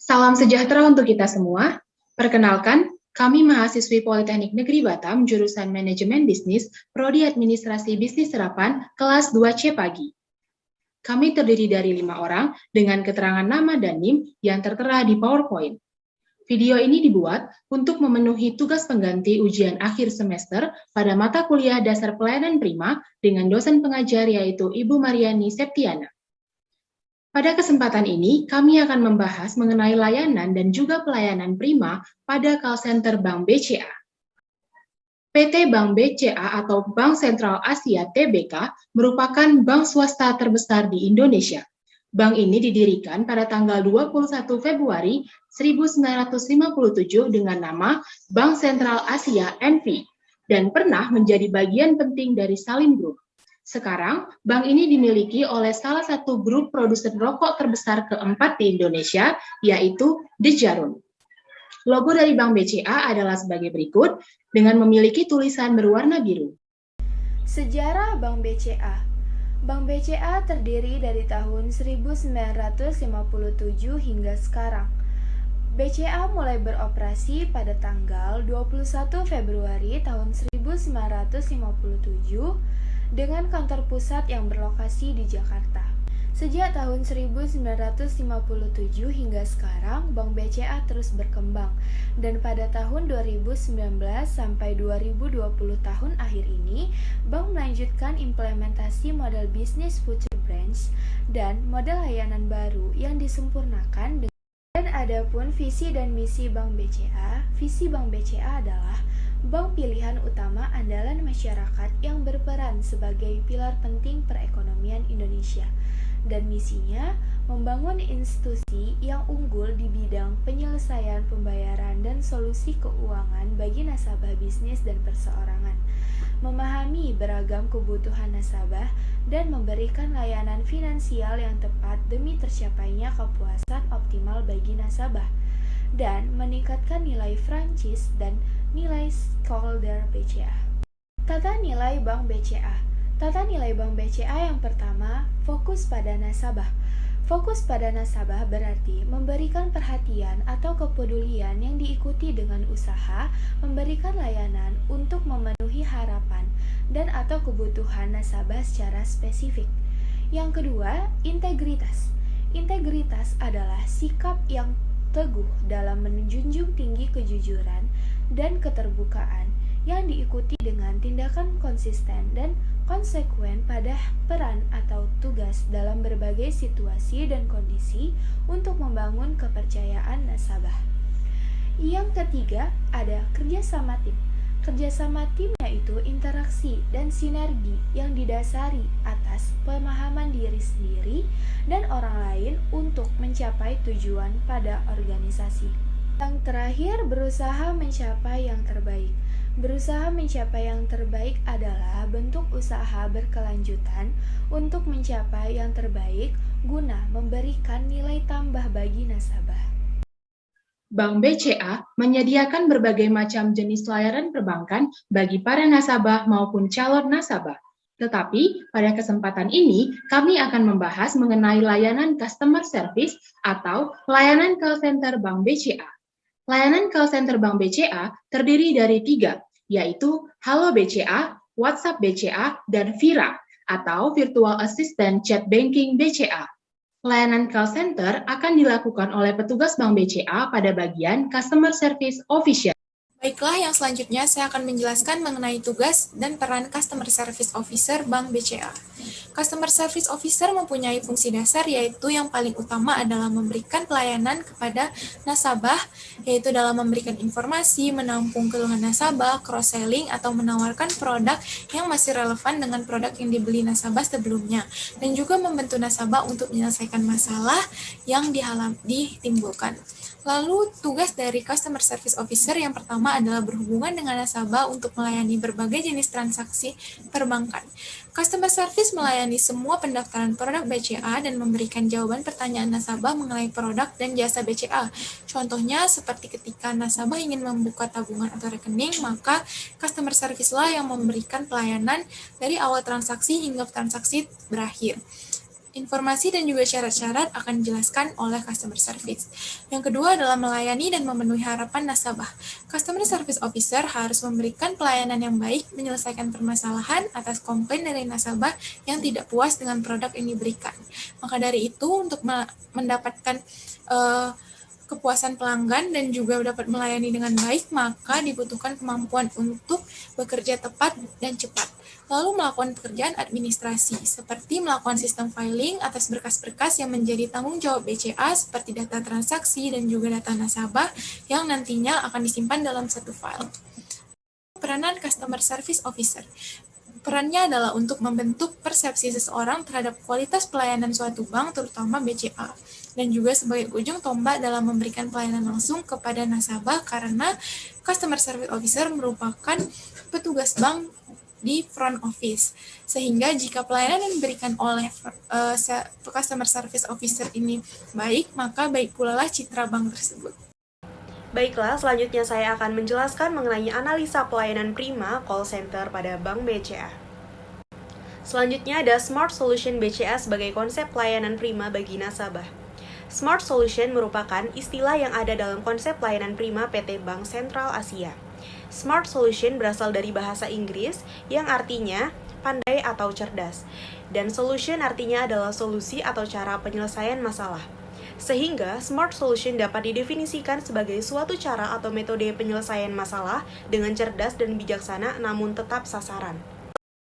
Salam sejahtera untuk kita semua. Perkenalkan, kami mahasiswi Politeknik Negeri Batam, jurusan Manajemen Bisnis, Prodi Administrasi Bisnis Serapan, kelas 2C pagi. Kami terdiri dari 5 orang dengan keterangan nama dan NIM yang tertera di PowerPoint. Video ini dibuat untuk memenuhi tugas pengganti ujian akhir semester pada mata kuliah dasar pelayanan prima dengan dosen pengajar yaitu Ibu Mariani Septiana. Pada kesempatan ini, kami akan membahas mengenai layanan dan juga pelayanan prima pada call center Bank BCA. PT Bank BCA atau Bank Sentral Asia Tbk merupakan bank swasta terbesar di Indonesia. Bank ini didirikan pada tanggal 21 Februari 1957 dengan nama Bank Sentral Asia NV dan pernah menjadi bagian penting dari Salim Group. Sekarang, bank ini dimiliki oleh salah satu grup produsen rokok terbesar keempat di Indonesia, yaitu The Jarum. Logo dari Bank BCA adalah sebagai berikut, dengan memiliki tulisan berwarna biru. Sejarah Bank BCA. Bank BCA terdiri dari tahun 1957 hingga sekarang. BCA mulai beroperasi pada tanggal 21 Februari tahun 1957 dengan kantor pusat yang berlokasi di Jakarta. Sejak tahun 1957 hingga sekarang, Bank BCA terus berkembang, dan pada tahun 2019 sampai 2020 tahun akhir ini, Bank melanjutkan implementasi model bisnis future branch dan model layanan baru yang disempurnakan dengan. Dan adapun visi dan misi Bank BCA, visi Bank BCA adalah bank pilihan utama andalan masyarakat yang berperan sebagai pilar penting perekonomian Indonesia. Dan misinya membangun institusi yang unggul di bidang penyelesaian pembayaran dan solusi keuangan bagi nasabah bisnis dan perseorangan, memahami beragam kebutuhan nasabah, dan memberikan layanan finansial yang tepat demi tercapainya kepuasan optimal bagi nasabah, dan meningkatkan nilai franchise dan nilai stakeholder BCA. Tata nilai Bank BCA. Tata nilai Bank BCA yang pertama, fokus pada nasabah. Fokus pada nasabah berarti memberikan perhatian atau kepedulian yang diikuti dengan usaha memberikan layanan untuk memenuhi harapan dan atau kebutuhan nasabah secara spesifik. Yang kedua, integritas. Integritas adalah sikap yang teguh dalam menjunjung tinggi kejujuran dan keterbukaan yang diikuti dengan tindakan konsisten dan konsekuen pada peran atau tugas dalam berbagai situasi dan kondisi untuk membangun kepercayaan nasabah. Yang ketiga, ada kerjasama tim. Kerjasama tim yaitu interaksi dan sinergi yang didasari atas pemahaman diri sendiri dan orang lain untuk mencapai tujuan pada organisasi. Yang terakhir, berusaha mencapai yang terbaik. Berusaha mencapai yang terbaik adalah bentuk usaha berkelanjutan untuk mencapai yang terbaik guna memberikan nilai tambah bagi nasabah. Bank BCA menyediakan berbagai macam jenis layanan perbankan bagi para nasabah maupun calon nasabah. Tetapi pada kesempatan ini, kami akan membahas mengenai layanan customer service atau layanan call center Bank BCA. Layanan call center Bank BCA terdiri dari 3, yaitu Halo BCA, WhatsApp BCA, dan Vira atau Virtual Assistant Chat Banking BCA. Layanan call center akan dilakukan oleh petugas Bank BCA pada bagian Customer Service Official. Baiklah, yang selanjutnya saya akan menjelaskan mengenai tugas dan peran Customer Service Officer Bank BCA. Customer Service Officer mempunyai fungsi dasar yaitu yang paling utama adalah memberikan pelayanan kepada nasabah, yaitu dalam memberikan informasi, menampung keluhan nasabah, cross-selling, atau menawarkan produk yang masih relevan dengan produk yang dibeli nasabah sebelumnya, dan juga membantu nasabah untuk menyelesaikan masalah yang ditimbulkan. Lalu, tugas dari Customer Service Officer yang pertama adalah berhubungan dengan nasabah untuk melayani berbagai jenis transaksi perbankan. Customer Service melayani semua pendaftaran produk BCA dan memberikan jawaban pertanyaan nasabah mengenai produk dan jasa BCA. Contohnya, seperti ketika nasabah ingin membuka tabungan atau rekening, maka Customer Service lah yang memberikan pelayanan dari awal transaksi hingga transaksi berakhir. Informasi dan juga syarat-syarat akan dijelaskan oleh customer service. Yang kedua adalah melayani dan memenuhi harapan nasabah. Customer service officer harus memberikan pelayanan yang baik, menyelesaikan permasalahan atas komplain dari nasabah yang tidak puas dengan produk yang diberikan. Maka dari itu, untuk mendapatkan kepuasan pelanggan dan juga dapat melayani dengan baik, maka dibutuhkan kemampuan untuk bekerja tepat dan cepat. Lalu melakukan pekerjaan administrasi, seperti melakukan sistem filing atas berkas-berkas yang menjadi tanggung jawab BCA, seperti data transaksi dan juga data nasabah yang nantinya akan disimpan dalam satu file. Peranan Customer Service Officer. Perannya adalah untuk membentuk persepsi seseorang terhadap kualitas pelayanan suatu bank, terutama BCA, dan juga sebagai ujung tombak dalam memberikan pelayanan langsung kepada nasabah, karena Customer Service Officer merupakan petugas bank di front office, sehingga jika pelayanan yang diberikan oleh Customer Service Officer ini baik, maka baik pula lah citra bank tersebut. Baiklah, selanjutnya saya akan menjelaskan mengenai analisa pelayanan prima call center pada Bank BCA. Selanjutnya ada Smart Solution BCA sebagai konsep pelayanan prima bagi nasabah. Smart Solution merupakan istilah yang ada dalam konsep pelayanan prima PT Bank Sentral Asia. Smart Solution berasal dari bahasa Inggris yang artinya pandai atau cerdas, dan solution artinya adalah solusi atau cara penyelesaian masalah. Sehingga Smart Solution dapat didefinisikan sebagai suatu cara atau metode penyelesaian masalah dengan cerdas dan bijaksana namun tetap sasaran.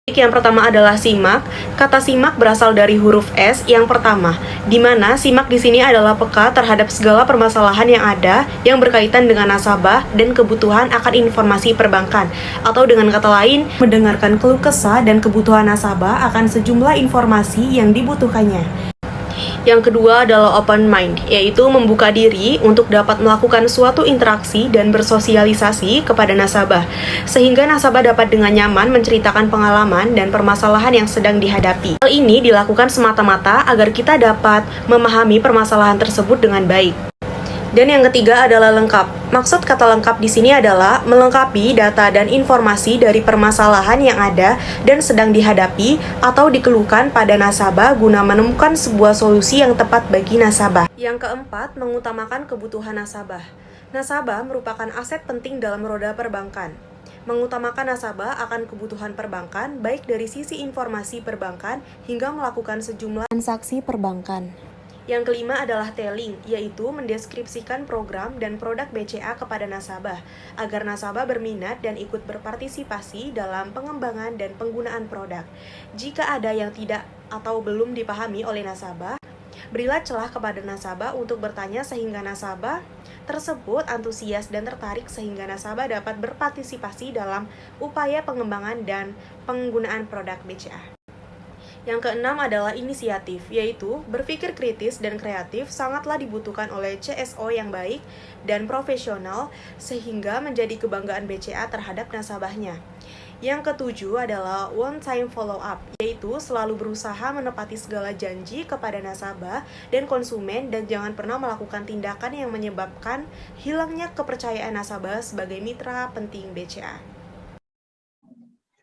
Yang pertama adalah simak. Kata simak berasal dari huruf S yang pertama, di mana simak di sini adalah peka terhadap segala permasalahan yang ada yang berkaitan dengan nasabah dan kebutuhan akan informasi perbankan, atau dengan kata lain, mendengarkan keluh kesah dan kebutuhan nasabah akan sejumlah informasi yang dibutuhkannya. Yang kedua adalah open mind, yaitu membuka diri untuk dapat melakukan suatu interaksi dan bersosialisasi kepada nasabah, sehingga nasabah dapat dengan nyaman menceritakan pengalaman dan permasalahan yang sedang dihadapi. Hal ini dilakukan semata-mata agar kita dapat memahami permasalahan tersebut dengan baik. Dan yang ketiga adalah lengkap. Maksud kata lengkap di sini adalah melengkapi data dan informasi dari permasalahan yang ada dan sedang dihadapi atau dikeluhkan pada nasabah guna menemukan sebuah solusi yang tepat bagi nasabah. Yang keempat, mengutamakan kebutuhan nasabah. Nasabah merupakan aset penting dalam roda perbankan. Mengutamakan nasabah akan kebutuhan perbankan baik dari sisi informasi perbankan hingga melakukan sejumlah transaksi perbankan. Yang kelima adalah telling, yaitu mendeskripsikan program dan produk BCA kepada nasabah, agar nasabah berminat dan ikut berpartisipasi dalam pengembangan dan penggunaan produk. Jika ada yang tidak atau belum dipahami oleh nasabah, berilah celah kepada nasabah untuk bertanya sehingga nasabah tersebut antusias dan tertarik sehingga nasabah dapat berpartisipasi dalam upaya pengembangan dan penggunaan produk BCA. Yang keenam adalah inisiatif, yaitu berpikir kritis dan kreatif sangatlah dibutuhkan oleh CSO yang baik dan profesional sehingga menjadi kebanggaan BCA terhadap nasabahnya. Yang ketujuh adalah one-time follow-up, yaitu selalu berusaha menepati segala janji kepada nasabah dan konsumen dan jangan pernah melakukan tindakan yang menyebabkan hilangnya kepercayaan nasabah sebagai mitra penting BCA.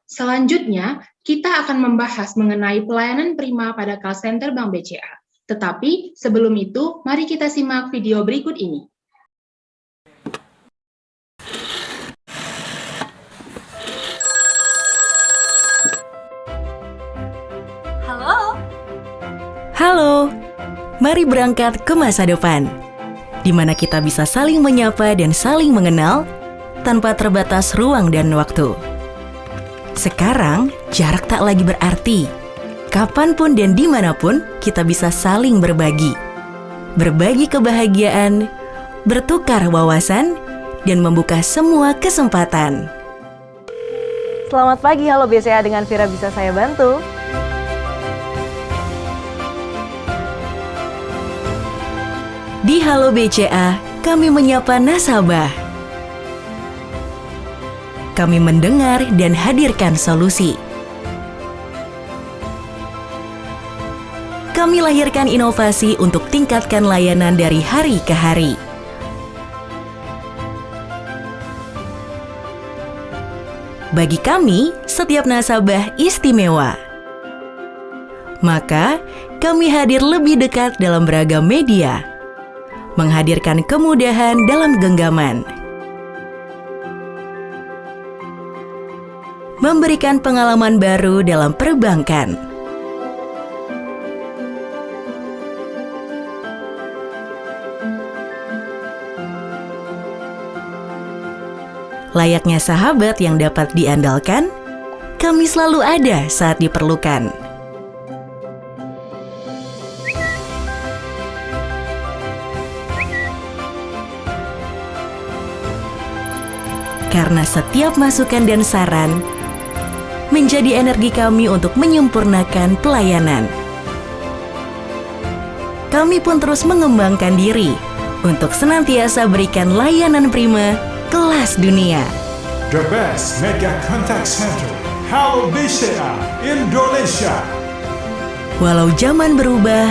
Selanjutnya, kita akan membahas mengenai pelayanan prima pada call center Bank BCA. Tetapi sebelum itu, mari kita simak video berikut ini. Halo, mari berangkat ke masa depan, di mana kita bisa saling menyapa dan saling mengenal tanpa terbatas ruang dan waktu. Sekarang, jarak tak lagi berarti. Kapanpun dan dimanapun, kita bisa saling berbagi. Berbagi kebahagiaan, bertukar wawasan, dan membuka semua kesempatan. Selamat pagi, halo BCA, dengan Vira bisa saya bantu? Di Halo BCA, kami menyapa nasabah. Kami mendengar dan hadirkan solusi. Kami lahirkan inovasi untuk tingkatkan layanan dari hari ke hari. Bagi kami, setiap nasabah istimewa. Maka, kami hadir lebih dekat dalam beragam media, menghadirkan kemudahan dalam genggaman, memberikan pengalaman baru dalam perbankan. Layaknya sahabat yang dapat diandalkan, kami selalu ada saat diperlukan. Karena setiap masukan dan saran menjadi energi kami untuk menyempurnakan pelayanan. Kami pun terus mengembangkan diri untuk senantiasa berikan layanan prima kelas dunia. The best mega contact center, Halo BCA Indonesia. Walau zaman berubah,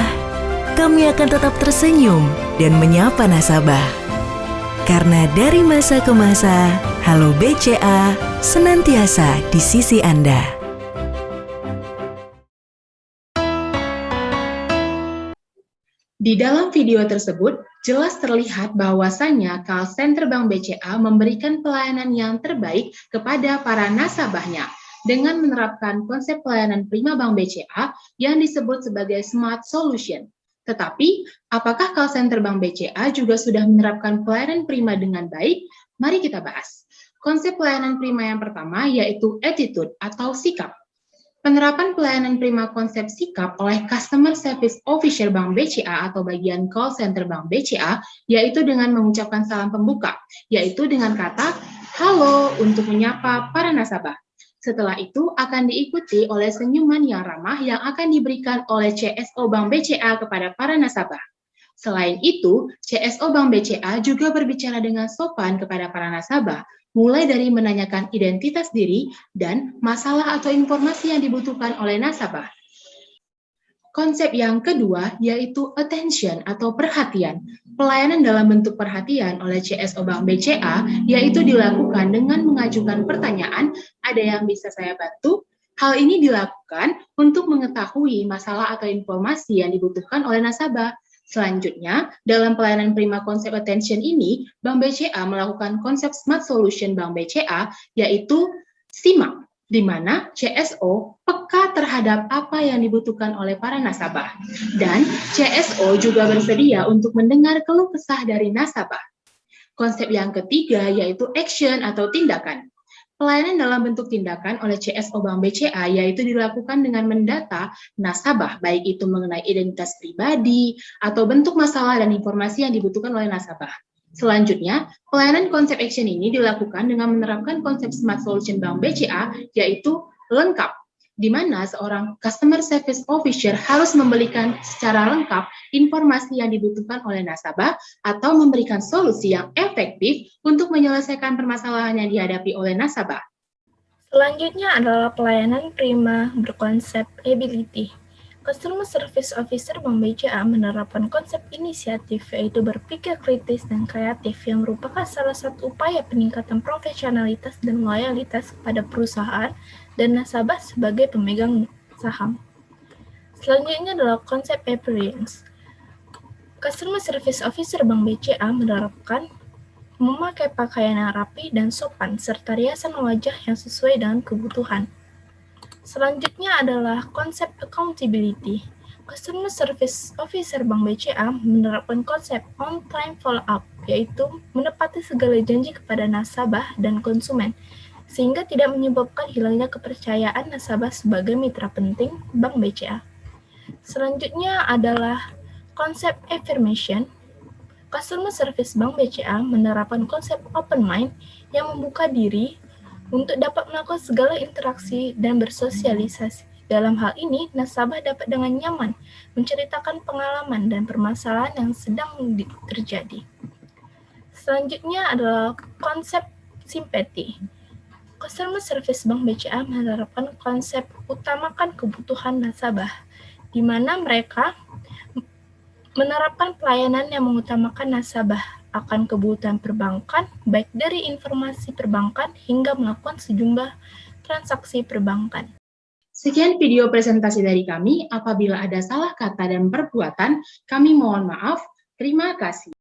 kami akan tetap tersenyum dan menyapa nasabah. Karena dari masa ke masa, Halo BCA senantiasa di sisi Anda. Di dalam video tersebut, jelas terlihat bahwasannya call center Bank BCA memberikan pelayanan yang terbaik kepada para nasabahnya dengan menerapkan konsep pelayanan prima Bank BCA yang disebut sebagai Smart Solution. Tetapi, apakah call center Bank BCA juga sudah menerapkan pelayanan prima dengan baik? Mari kita bahas. Konsep pelayanan prima yang pertama yaitu attitude atau sikap. Penerapan pelayanan prima konsep sikap oleh Customer Service Officer Bank BCA atau bagian call center Bank BCA, yaitu dengan mengucapkan salam pembuka, yaitu dengan kata halo untuk menyapa para nasabah. Setelah itu akan diikuti oleh senyuman yang ramah yang akan diberikan oleh CSO Bank BCA kepada para nasabah. Selain itu, CSO Bank BCA juga berbicara dengan sopan kepada para nasabah, mulai dari menanyakan identitas diri dan masalah atau informasi yang dibutuhkan oleh nasabah. Konsep yang kedua yaitu attention atau perhatian. Pelayanan dalam bentuk perhatian oleh CSO Bank BCA yaitu dilakukan dengan mengajukan pertanyaan, ada yang bisa saya bantu? Hal ini dilakukan untuk mengetahui masalah atau informasi yang dibutuhkan oleh nasabah. Selanjutnya, dalam pelayanan prima konsep attention ini, Bank BCA melakukan konsep Smart Solution Bank BCA, yaitu simak, di mana CSO peka terhadap apa yang dibutuhkan oleh para nasabah. Dan CSO juga bersedia untuk mendengar keluh kesah dari nasabah. Konsep yang ketiga yaitu action atau tindakan. Pelayanan dalam bentuk tindakan oleh CSO Bank BCA yaitu dilakukan dengan mendata nasabah, baik itu mengenai identitas pribadi atau bentuk masalah dan informasi yang dibutuhkan oleh nasabah. Selanjutnya, pelayanan konsep action ini dilakukan dengan menerapkan konsep Smart Solution Bank BCA yaitu lengkap, di mana seorang Customer Service Officer harus memberikan secara lengkap informasi yang dibutuhkan oleh nasabah atau memberikan solusi yang efektif untuk menyelesaikan permasalahan yang dihadapi oleh nasabah. Selanjutnya adalah pelayanan prima berkonsep ability. Customer Service Officer Bank BCA menerapkan konsep inisiatif yaitu berpikir kritis dan kreatif yang merupakan salah satu upaya peningkatan profesionalitas dan loyalitas kepada perusahaan dan nasabah sebagai pemegang saham. Selanjutnya adalah konsep appearance. Customer Service Officer Bank BCA menerapkan memakai pakaian yang rapi dan sopan serta riasan wajah yang sesuai dengan kebutuhan. Selanjutnya adalah konsep accountability. Customer Service Officer Bank BCA menerapkan konsep on-time follow-up, yaitu menepati segala janji kepada nasabah dan konsumen, sehingga tidak menyebabkan hilangnya kepercayaan nasabah sebagai mitra penting Bank BCA. Selanjutnya adalah konsep affirmation. Customer Service Bank BCA menerapkan konsep open mind yang membuka diri untuk dapat melakukan segala interaksi dan bersosialisasi. Dalam hal ini, nasabah dapat dengan nyaman menceritakan pengalaman dan permasalahan yang sedang terjadi. Selanjutnya adalah konsep simpati. Customer Service Bank BCA menerapkan konsep utamakan kebutuhan nasabah, di mana mereka menerapkan pelayanan yang mengutamakan nasabah akan kebutuhan perbankan, baik dari informasi perbankan hingga melakukan sejumlah transaksi perbankan. Sekian video presentasi dari kami. Apabila ada salah kata dan perbuatan, kami mohon maaf. Terima kasih.